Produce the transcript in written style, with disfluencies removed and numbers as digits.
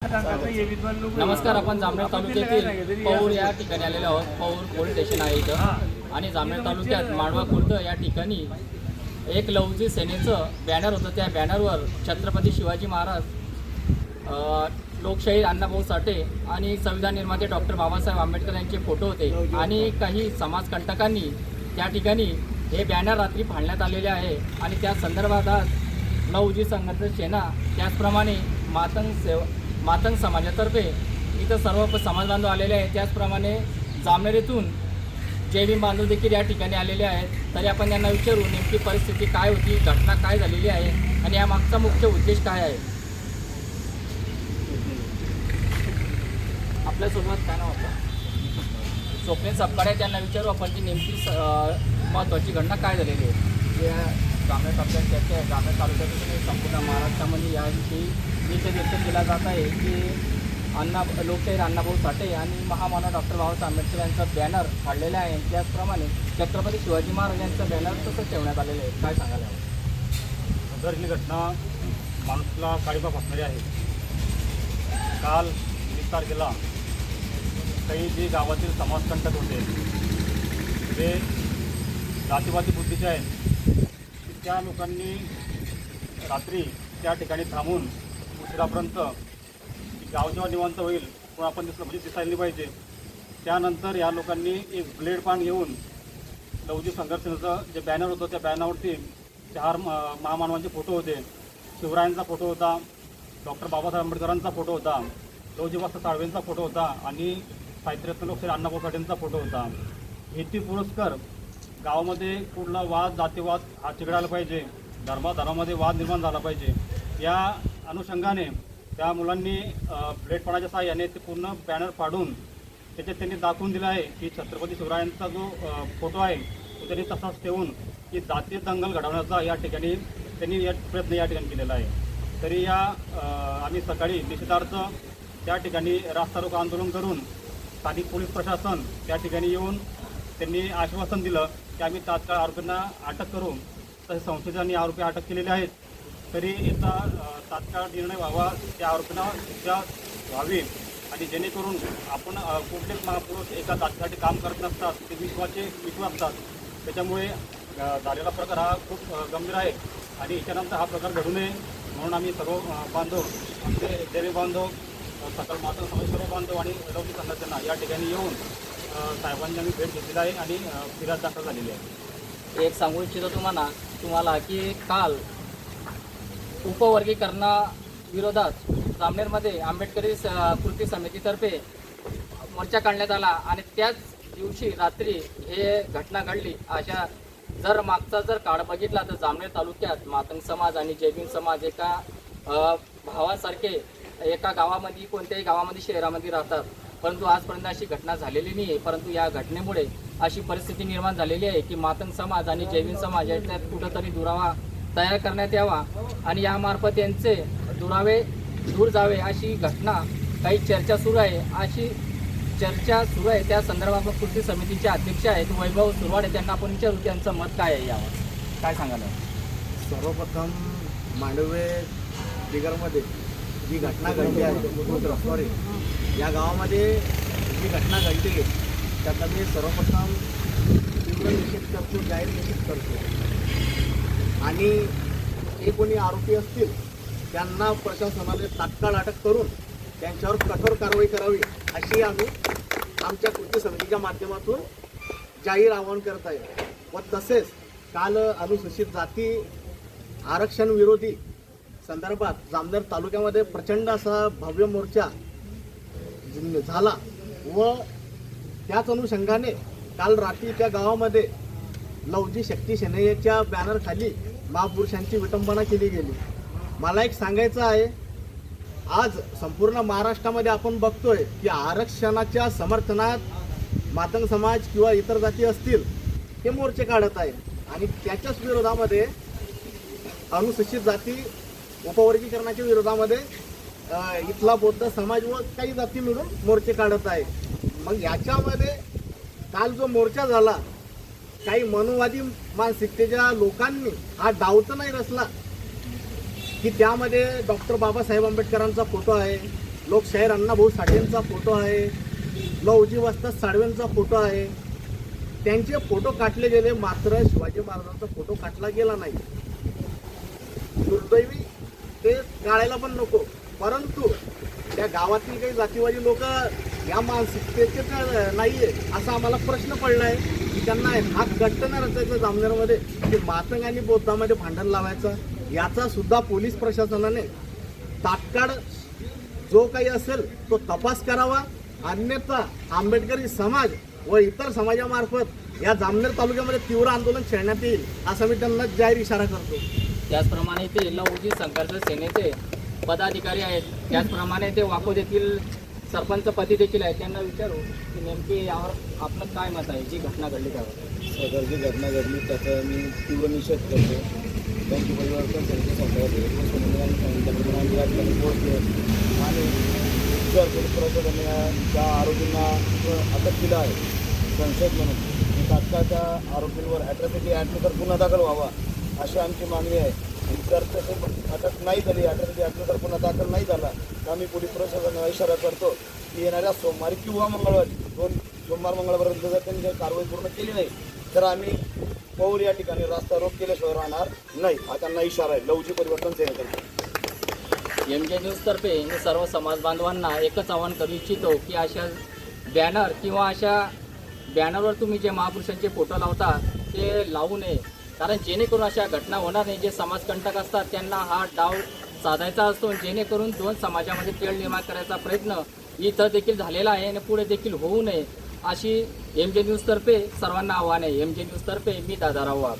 नमस्कार, आपण जामनेर तालुक्यातील पौर या ठिकाणी आलेलो आहोत. पौर पोलीस स्टेशन आहे इथं आणि जामनेर तालुक्यात मांडवा खुर्द या ठिकाणी एक लवजी सेनेचं बॅनर होतं. त्या बॅनरवर छत्रपती शिवाजी महाराज, लोकशाहीर अण्णाभाऊ साठे आणि संविधान निर्माते डॉक्टर बाबासाहेब आंबेडकर यांचे फोटो होते आणि काही समाजकंटकांनी त्या ठिकाणी हे बॅनर रात्री फाडण्यात आलेले आहे. आणि त्या संदर्भात आज लवजी संघर्ष सेना, त्याचप्रमाणे मातंग समाजातर्फे इथं सर्व समाज बांधव आलेले आहेत. त्याचप्रमाणे जामनेर येथून जय भीम बांधव देखील या ठिकाणी आलेले आहेत. तरी आपण त्यांना विचारू नेमकी परिस्थिती काय होती, घटना काय झालेली आहे आणि यामागचा मुख्य उद्देश काय आहे. आपल्यासोबत काय नाव होतं? स्वप्नील सपकाळे. त्यांना विचारू आपण की नेमकी महत्त्वाची घटना काय झालेली आहे. या जामनेर तालुक्यात जामनेर तालुक्यातून संपूर्ण महाराष्ट्रामध्ये याविषयी निषेध व्यक्त केला जात आहे की लोकशाहीर अण्णाभाऊ साठे आणि महामानव डॉक्टर बाबासाहेब आंबेडकर यांचा बॅनर काढलेला आहे. त्याचप्रमाणे छत्रपती शिवाजी महाराज यांचा बॅनर तसंच ठेवण्यात आलेलं आहे. काय सांगायला हवं? जर ही घटना माणूसला काळीमा फासणारी आहे. काल 20 तारखेला काही जे गावातील समाजकंटक होते, जे जातीवादी बुद्धीचे आहेत, त्या लोकांनी रात्री त्या ठिकाणी थांबून उशिरापर्यंत गाव जेव्हा निवांत होईल पण आपण दिसायला पाहिजे, त्यानंतर या लोकांनी एक ब्लेड पान घेऊन लवजी संघर्षाचं जे बॅनर होतं त्या बॅनरवरती 4 महामानवांचे फोटो होते. शिवरायांचा फोटो होता, डॉक्टर बाबासाहेब आंबेडकरांचा फोटो होता, लवजी वस्त्र साळवेंचा फोटो होता आणि साहित्यरत्न लोकशाहीर अण्णाभाऊ साठेंचा फोटो होता. हेतू पुरस्कार गावामध्ये कुठला वाद, जातीवाद हा चिघळायला पाहिजे, धर्मामध्ये वाद निर्माण झाला पाहिजे, या अनुषंगाने त्या मुलांनी ब्लेडपणाच्या सहाय्याने ते पूर्ण बॅनर फाडून त्याच्यात त्यांनी दाखवून दिलं आहे की छत्रपती शिवरायांचा जो फोटो आहे तो त्यांनी तसाच ठेवून की जातीय दंगल घडवण्याचा या ठिकाणी त्यांनी प्रयत्न या ठिकाणी केलेला आहे. तरी या आम्ही सकाळी निषेधार्थ त्या ठिकाणी रास्ता रोको आंदोलन करून स्थानिक पोलीस प्रशासन त्या ठिकाणी येऊन त्यांनी आश्वासन दिलं की आम्ही तात्काळ आरोपींना अटक करू. तसे संशयितांनी आरोपी अटक केलेले आहेत. तरी याचा तात्काळ निर्णय व्हावा, त्या आरोपींना शिक्षा व्हावी आणि जेणेकरून आपण कुठलेच महापुरुष एका जातीसाठी काम करत नसतात, ते विश्व असतात. त्याच्यामुळे झालेला प्रकार हा खूप गंभीर आहे आणि याच्यानंतर हा प्रकार घडू नये म्हणून आम्ही सर्व बांधव, आमचे देवी बांधव, सकल माता समाज सर्व बांधव आणि लवजी संघटना या ठिकाणी येऊन साहेबांनी आम्ही भेट घेतलेली आहे आणि फिर्याद दाखल झालेली आहे. एक सांगू इच्छितो तुम्हाला की काल उपवर्गीकरणाविरोधात जामनेरमध्ये आंबेडकरी कृती समितीतर्फे मोर्चा काढण्यात आला आणि त्याच दिवशी रात्री हे घटना घडली. अशा जर काळ बघितला तर जामनेर तालुक्यात मातंग समाज आणि जय भीम समाज एका भावासारखे एका गावामध्ये, कोणत्याही गावामध्ये, शहरामध्ये राहतात. परंतु आजपर्यंत अशी घटना झालेली नाही आहे. परंतु या घटनेमुळे अशी परिस्थिती निर्माण झालेली आहे की मातंग समाज आणि जय भीम समाज याच्यात कुठंतरी दुरावा तयार करण्यात यावा आणि यामार्फत यांचे दुरावे दूर जावे अशी घटना काही चर्चा सुरू आहे. अशी चर्चा सुरू आहे. त्या संदर्भात कृती समितीचे अध्यक्ष आहेत वैभव सुरवाडे, त्यांना आपण विचारू त्यांचं मत काय आहे यावर. काय सांगायला? सर्वप्रथम मांडवे दिगरमध्ये जी घटना घडली आहे या गावामध्ये जी घटना घडली त्याचा मी सर्वप्रथम तीव्र निषेध करतो, जाहीर निषेध करतो आणि जे कोणी आरोपी असतील त्यांना प्रशासनाने तात्काळ अटक करून त्यांच्यावर कठोर कारवाई करावी अशी आम्ही आमच्या कृती समितीच्या माध्यमातून जाहीर आवाहन करत आहे. व तसेच काल अनुसूचित जाती आरक्षण विरोधी संदर्भात जामनेर तालुक्यामध्ये प्रचंड असा भव्य मोर्चा झाला व त्याच अनुषंगाने काल रात्री त्या गावामध्ये लवजी शक्ती सेनेच्या बॅनरखाली महापुरुषांची विटंबना केली गेली. मला एक सांगायचं आहे, आज संपूर्ण महाराष्ट्रामध्ये आपण बघतोय की आरक्षणाच्या समर्थनात मातंग समाज किंवा इतर जाती असतील ते मोर्चे काढत आहे आणि त्याच्याच विरोधामध्ये अनुसूचित जाती उपवर्गीकरणाच्या विरोधामध्ये इथला बौद्ध समाज व काही जाती मिळून मोर्चे काढत आहे. मग याच्यामध्ये काल जो मोर्चा झाला काही मनोवादी मानसिकतेच्या लोकांनी हा डाव तर नाही रचला की त्यामध्ये डॉक्टर बाबासाहेब आंबेडकरांचा फोटो आहे, लोकशाहीर अण्णाभाऊ साठेंचा फोटो आहे, लवजी वस्ताद साळवेंचा फोटो आहे. त्यांचे फोटो काढले गेले, मात्र शिवाजी महाराजांचा फोटो काढला गेला नाही. दुर्दैवी ते काढायला पण नको. परंतु त्या गावातील काही जातीवादी लोक या मानसिकतेचे नाहीये असा आम्हाला प्रश्न पडला आहे की त्यांना हात घट्ट नाही रचायचा जामनेरमध्ये, की मातंग आणि बौद्धामध्ये भांडण लावायचं. याचा सुद्धा पोलीस प्रशासनाने तात्काळ जो काही असेल तो तपास करावा. अन्यथा आंबेडकरी समाज व इतर समाजामार्फत या जामनेर तालुक्यामध्ये तीव्र आंदोलन छेडण्यात येईल असा मी त्यांना जाहीर इशारा करतो. त्याचप्रमाणे ते लवजी संघर्ष सेनेचे पदाधिकारी आहेत, त्याचप्रमाणे ते वाकोद येथील सरपंच पदी देखील आहेत. त्यांना विचारू की नेमकी यावर आपलं काय मत आहे, जी घटना घडली त्यावर. सदर जी घटना घडली त्याचा मी तीव्र निषेध करतो. त्यांची परिवर्तन संस्थेप्रमाणे या ठिकाणी पोहोचलो आणि शहर पोलीस प्रशासनाने त्या आरोपींना अटक केलं आहे संशयित म्हणून. तात्काळ त्या आरोपींवर ॲट्रॉसिटी ॲक्टनुसार गुन्हा दाखल व्हावा अशी आमची मागणी आहे. जर तसे अटक नाही झाली, ॲट्रॉसिटी ॲक्टनुसार गुन्हा दाखल नाही झाला तर आम्ही पोलीस प्रशासनाला इशारा करतो की येणाऱ्या सोमवारी किंवा मंगळवारी, सोमवार मंगळवारपर्यंत जर त्यांनी कारवाई पूर्ण केली नाही तर आम्ही पौर या ठिकाणी रास्ता रोक केल्याशिवाय राहणार नाही हा त्यांना इशारा आहे. लवजी परिवर्तन सेनेतर्फे. MJ न्यूजतर्फे मी सर्व समाज बांधवांना एकच आवाहन करू इच्छितो की अशा बॅनर किंवा अशा बॅनरवर तुम्ही जे महापुरुषांचे फोटो लावता ते लावू नये, कारण जेणेकरून अशा घटना होणार नाही. जे समाजकंटक असतात त्यांना हा डाव साधायचा असतो, जेणेकरून दोन समाजामध्ये तेढ निर्माण करायचा प्रयत्न इथं देखील झालेला आहे आणि पुढे देखील होऊ नये अशी MJ न्यूजतर्फे सर्वांना आव्हान आहे. MJ न्यूजतर्फे मी दादाराव वाघ.